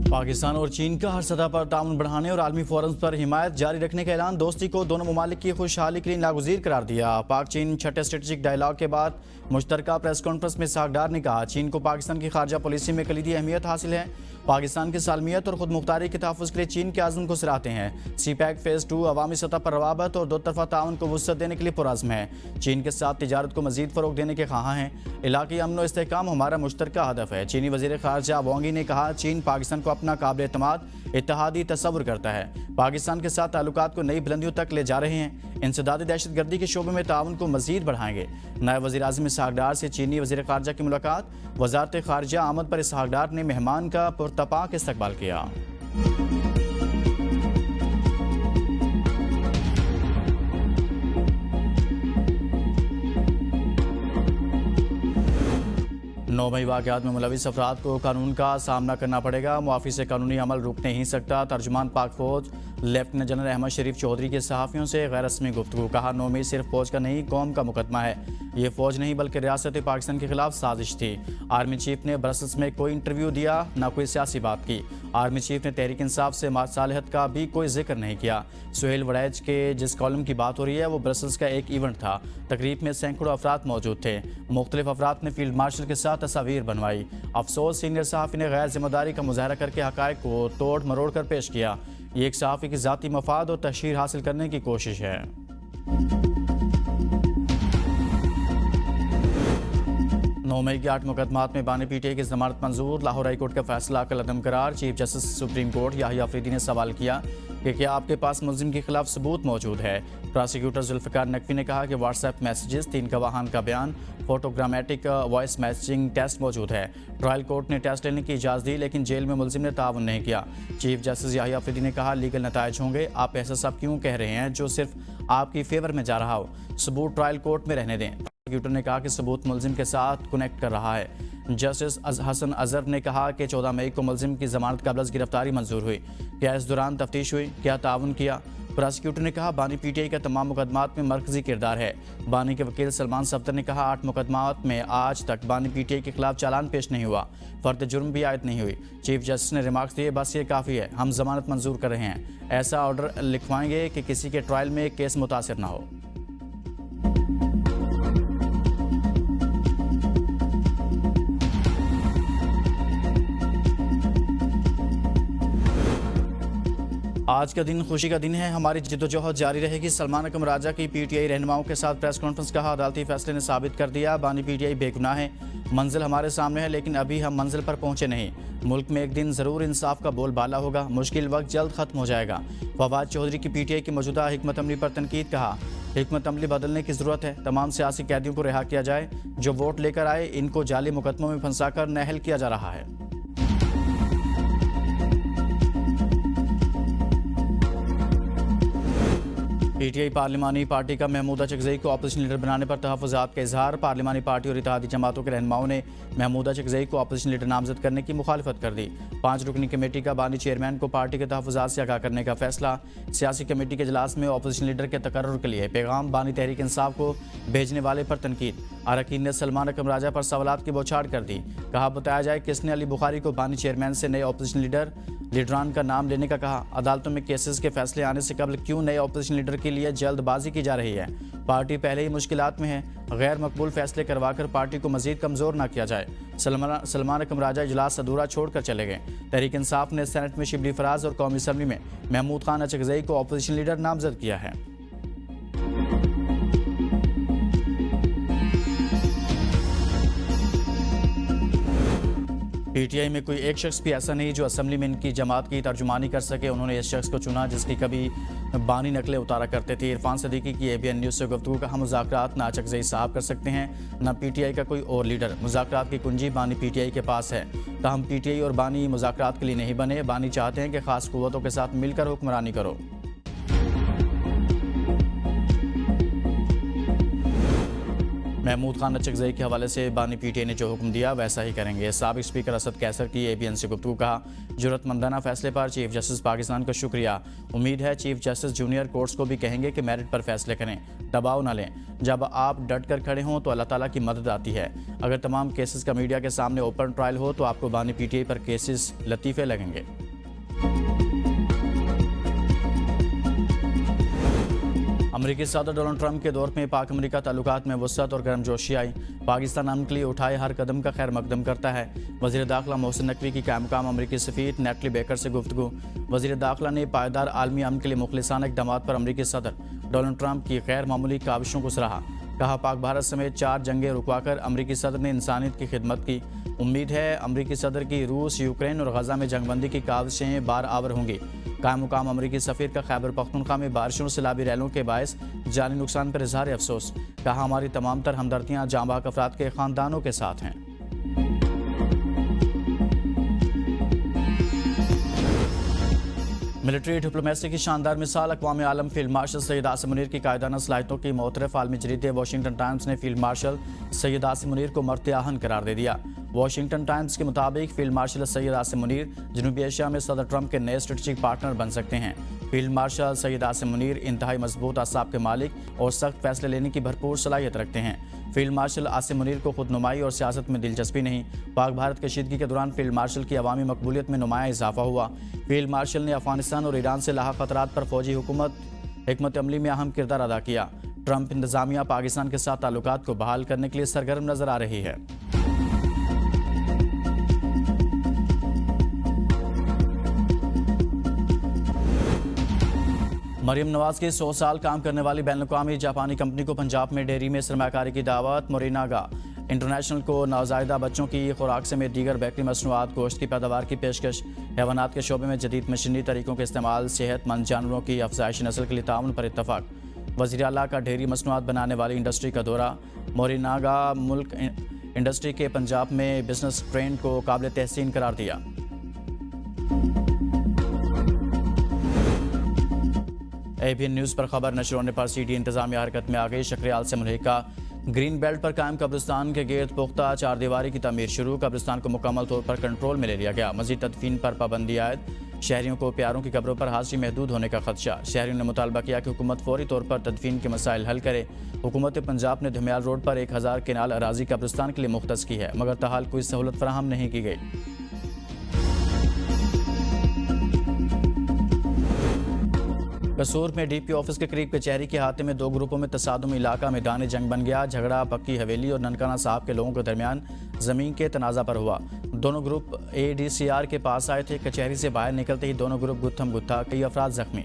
पाकिस्तान और चीन का हर सतह पर ताउन बढ़ाने और आलमी फोरम्स पर हिमायत जारी रखने का ऐलान दोस्ती को दोनों ममालिक की खुशहाली के लिए नागुज़ीर करार दिया। पाक चीन छठे स्ट्रेटेजिक डायलॉग के बाद मुश्तरका प्रेस कॉन्फ्रेंस में इसहाक डार ने कहा, चीन को पाकिस्तान की खारजा पॉलिसी में कलीदी अहमियत हासिल है। पाकिस्तान की सालमियत और खुद मुख्तारी के तहफ़्फ़ुज़ के लिए चीन के आज़म को सराहते हैं। CPEC फ़ेज़ 2 अवामी सतह पर रवाबत और दो तरफ़ा ताउन को वुसअत देने के लिए पुरज़्म है। चीन के साथ तिजारत को मज़ीद फ़रोग़ देने के ख़्वाहां हैं। इलाक़ाई अमन व इस्तेहकाम हमारा मुश्तरका हदफ है। चीनी वज़ीर ख़ारजा वांग यी ने कहा, चीन पाकिस्तान को अपना काबिल एतमाद इत्तेहादी तस्वुर करता है। पाकिस्तान के साथ ताल्लुकात को नई बुलंदियों तक ले जा रहे हैं। इंसदादी दहशतगर्दी के शोबे में ताउन को मज़ीद बढ़ाएंगे। नायब वज़ीर आज़म इसहाक डार से चीनी वज़ीर ख़ारजा की मुलाकात। वज़ारत ख़ारजा आमद पर इसहाक डार ने मेहमान का पुरतपाक इस्तकबाल किया। 9 मई वाक़यात में मुलविस अफराद को कानून का सामना करना पड़ेगा। मुआफ़ी से कानूनी अमल रुक नहीं सकता। तर्जुमान पाक फ़ौज लेफ्टिनेंट जनरल अहमद शरीफ चौधरी के सहाफ़ियों से गैर रस्मी गुफ्तगू। कहा, 9 मई सिर्फ फ़ौज का नहीं, कौम का मुकदमा है। ये फ़ौज नहीं बल्कि रियासत पाकिस्तान के खिलाफ साजिश थी। आर्मी चीफ ने ब्रसल्स में कोई इंटरव्यू दिया, ना कोई सियासी बात की। आर्मी चीफ ने तहरीक इंसाफ से मासालहत का भी कोई जिक्र नहीं किया। सुहेल वड़ैच के जिस कॉलम की बात हो रही है वो ब्रसल्स का एक इवेंट था। तकरीब में सैकड़ों अफराद मौजूद थे। मुख्तलिफ अफराद ने फील्ड मार्शल के साथ तस्वीर बनवाई। अफसोस, सीनियर सहाफ़ी ने गैर जिम्मेदारी का मुजाहरा करके हक़ाइक़ को तोड़ मरोड़ कर पेश किया। ये एक सहाफ़ी की ज़ाती मफाद और तशहीर हासिल करने की कोशिश है। 9 मई के 8 मुकदमात में बानी PTI की जमानत मंजूर। लाहौर हाई कोर्ट का फैसला कलअदम करार। Chief Justice Supreme Court Yahya Afridi ने सवाल किया कि क्या आपके पास मुल्जिम के खिलाफ सबूत मौजूद है। प्रोसिक्यूटर जुल्फ़िकार नकवी ने कहा कि व्हाट्सएप मैसेजेस, 3 गवाहान का बयान, फोटोग्रामेटिक वॉइस मैसेजिंग टेस्ट मौजूद है। ट्रायल कोर्ट ने टेस्ट लेने की इजाज़त दी, लेकिन जेल में मुल्जिम ने ताउन नहीं किया। चीफ जस्टिस याहिया अफरीदी ने कहा, लीगल नताइज होंगे। आप ऐसा सब क्यों कह रहे हैं जो सिर्फ आपकी फेवर में जा रहा हो। सबूत ट्रायल कोर्ट में रहने दें। प्रोसिक्यूटर ने कहा कि सबूत मुल्जिम के साथ कनेक्ट कर रहा है। जस्टिस हसन अजहर ने कहा कि 14 मई को मुल्जिम की जमानत कबल अज़ गिरफ्तारी मंजूर हुई। क्या इस दौरान तफ्तीश हुई? क्या ताउन किया? प्रोसिक्यूटर ने कहा, बानी PTI का तमाम मुकदमात में मरकजी किरदार है। बानी के वकील सलमान सफ्दर ने कहा, 8 मुकदमात में आज तक बानी PTI के खिलाफ चालान पेश नहीं हुआ, फर्द जुर्म भी आयद नहीं हुई। चीफ जस्टिस ने रिमार्क्स दिए, बस ये काफ़ी है, हम जमानत मंजूर कर रहे हैं। ऐसा ऑर्डर लिखवाएंगे कि किसी के ट्रायल में केस मुतासिर ना हो। आज का दिन खुशी का दिन है, हमारी जद्दोजहद जारी रहेगी। सलमान अकरम राजा की PTI रहनुमाओं के साथ प्रेस कॉन्फ्रेंस। कहा, अदालती फैसले ने साबित कर दिया बानी PTI बेगुनाह है। मंजिल हमारे सामने है, लेकिन अभी हम मंजिल पर पहुंचे नहीं। मुल्क में एक दिन ज़रूर इंसाफ का बोलबाला होगा। मुश्किल वक्त जल्द ख़त्म हो जाएगा। फवाद चौधरी की PTI की मौजूदा हिकमत अमली पर तनकीद। कहा, हिकमत अमली बदलने की ज़रूरत है। तमाम सियासी कैदियों को रिहा किया जाए। जो वोट लेकर आए, इनको जाली मुकदमों में फंसाकर नाअहल किया जा रहा है। PTI पार्लिमानी पार्टी का महमूदा चकज़ई को अपोजिशन लीडर बनाने पर तहफ़्फ़ुज़ात का इजहार। पार्लिमानी पार्टी और इत्तेहादी जमातों के रहनुमाओं ने महमूदा चकज़ई को अपोजिशन लीडर नामजद करने की मुखालफत कर दी। 5 रुकनी कमेटी का बानी चेयरमैन को पार्टी के तहफ़्फ़ुज़ात से आगाह करने का फैसला। सियासी कमेटी के इजलास में अपोजिशन लीडर के तकर्रुर के लिए पैगाम बानी तहरीक इंसाफ को भेजने वाले पर तनकीद। अरकान ने सलमान अकरम राजा पर सवालात की बौछार कर दी। कहा, बताया जाए किसने अली बुखारी को बानी चेयरमैन से नए अपोजिशन लीडरान का नाम लेने का कहा। अदालतों में केसेस के फैसले आने से कबल क्यों नए अपोजिशन लीडर के लिए जल्दबाजी की जा रही है। पार्टी पहले ही मुश्किलात में है। गैर मकबूल फैसले करवाकर पार्टी को मजीद कमज़ोर न किया जाए। सलमान अकरम राजा इजलास अधूरा छोड़कर चले गए। तहरीक इंसाफ ने सेनेट में शिबली फराज और कौमी असम्बली में महमूद खान अचकज़ई को अपोजिशन लीडर नामजद किया है। PTI में कोई एक शख्स भी ऐसा नहीं जो असम्बली में इनकी जमात की तर्जुमानी कर सके। उन्होंने इस शख्स को चुना जिसकी कभी बानी नकलें उतारा करते थे। इरफान सदीकी की ABN न्यूज़ से गुफ्तगू। कहा, मुज़ाकरात ना चकज़ई साहब कर सकते हैं, ना PTI का कोई और लीडर। मुज़ाकरात की कुंजी बानी PTI के पास है। ताहम PTI और बानी मुज़ाकरात के लिए नहीं बने। बानी चाहते हैं कि ख़ास क़ुव्वतों के साथ मिलकर हुक्मरानी करो। महमूद खान अचकजई के हवाले से बानी पीटीआई ने जो हुक्म दिया वैसा ही करेंगे। साबिक स्पीकर असद कैसर की ABN से गुफ्तगू। कहा, जुर्रतमंदाना फैसले पर चीफ जस्टिस पाकिस्तान का शुक्रिया। उम्मीद है चीफ जस्टिस जूनियर कोर्ट्स को भी कहेंगे कि मेरिट पर फैसले करें, दबाव न लें। जब आप डट कर खड़े हों तो अल्लाह ताला की मदद आती है। अगर तमाम केसेस का मीडिया के सामने ओपन ट्रायल हो तो आपको बानी पीटीआई पर केसेस लतीफ़े लगेंगे। अमरीकी सदर डोनाल्ड ट्रंप के दौर में पाक अमरीका ताल्लुकात में वसअत और गर्मजोशी आई। पाकिस्तान अमन के लिए उठाए हर कदम का खैर मकदम करता है। वज़ीर दाखिला मोहसिन नकवी की कायम अमरीकी सफ़ीर नेटली बेकर से गुफ्तगू। वज़ीर दाखिला ने पायदार आलमी अमन के लिए मुखलिसाना इक़दामात पर अमरीकी सदर डोनाल्ड ट्रंप की गैर मामूली काविशों को सराहा। कहा, पाक भारत समेत 4 जंगें रुकवाकर अमरीकी सदर ने इंसानियत की खिदमत की। उम्मीद है अमरीकी सदर की रूस, यूक्रेन और गजा में जंगबंदी की काविशें बार आवर होंगी। कायम मुकाम अमरीकी सफ़ीर का खैबर पख्तूनख्वा में बारिशों और सैलाबी रैलों के बायस जानी नुकसान पर इजहार अफसोस। कहा, हमारी तमाम तर हमदर्दियाँ जांबाक अफराद के ख़ानदानों के साथ हैं। मिलिट्री डिप्लोमेसी की शानदार मिसाल अक़वाम आलम फील्ड मार्शल सैयद आसिम मुनीर की कायदाना सलाहियतों की मोतरफ आलमी जरीदे वाशिंगटन टाइम्स ने फील्ड मार्शल सैयद आसिम मुनीर को मर्द आहन करार दे दिया। वाशिंगटन टाइम्स के मुताबिक फील्ड मार्शल सैयद आसिम मुनीर जनूबी एशिया में सदर ट्रंप के नए स्ट्रेटेजिक पार्टनर बन सकते हैं। फील्ड मार्शल सैयद आसिम मुनीर इंतहाई मजबूत असाब के मालिक और सख्त फैसले लेने की भरपूर सलाहियत रखते हैं। फील्ड मार्शल आसिम मुनीर को खुदनुमाई और सियासत में दिलचस्पी नहीं। पाक भारत कशीदगी के दौरान फील्ड मार्शल की अवामी मकबूलियत में नुमाया इजाफा हुआ। फील्ड मार्शल ने अफगानिस्तान और ईरान से लाहा खतरात पर फौजी हिकमत अमली में अहम किरदार अदा किया। ट्रंप इंतजामिया पाकिस्तान के साथ ताल्लुकात को बहाल करने के लिए सरगर्म नजर आ रही है। मरियम नवाज की 100 साल काम करने वाली बैनुल-अक़वामी जापानी कंपनी को पंजाब में डेयरी में सरमाकारी की दावत। मोरिनागा इंटरनेशनल को नवजायदा बच्चों की खुराक समेत दीगर बेकरी मसनूआत गोश्त की पैदावार की पेशकश। हैवानात के शोबे में जदीद मशीनी तरीकों के इस्तेमाल, सेहतमंद जानवरों की अफजाइश नस्ल के लिए ताउन पर इत्तफाक। वज़ीर आला का डेयरी मसनूआत बनाने वाली इंडस्ट्री का दौरा। मोरिनागा मुल्क इंडस्ट्री के पंजाब में बिजनेस ट्रेंड को काबिल तहसीन करार दिया। ABN न्यूज़ पर खबर नशर होने पर CD इंतजामिया हरकत में आ गई। शक्रियाल से मुल्हिका ग्रीन बेल्ट पर कायम कब्रिस्तान के गिर्द पुख्ता 4 दीवारी की तमीर शुरू। कब्रिस्तान को मुकम्मल तौर पर कंट्रोल में ले लिया गया। मज़ीद तदफीन पर पाबंदी आयद। शहरियों को प्यारों की कब्रों पर हाजिरी महदूद होने का खदशा। शहरियों ने मुतालबा किया कि हुकूमत फौरी तौर पर तदफीन के मसाइल हल करे। हुकूमत पंजाब ने धमियाल रोड पर 1000 केनाल अराजी कब्रिस्तान के लिए मुख्तस की है, मगर ताहाल कोई सहूलत फराहम नहीं की गई। कसूर में DP ऑफिस के करीब कचहरी के हाथे में 2 ग्रुपों में तसादुम, इलाका मैदान जंग बन गया। झगड़ा पक्की हवेली और ननकाना साहब के लोगों के दरमियान ज़मीन के तनाज़ा पर हुआ। दोनों ग्रुप ADCR के पास आए थे। कचहरी से बाहर निकलते ही दोनों ग्रुप गुत्थम गुत्था, कई अफराद जख्मी।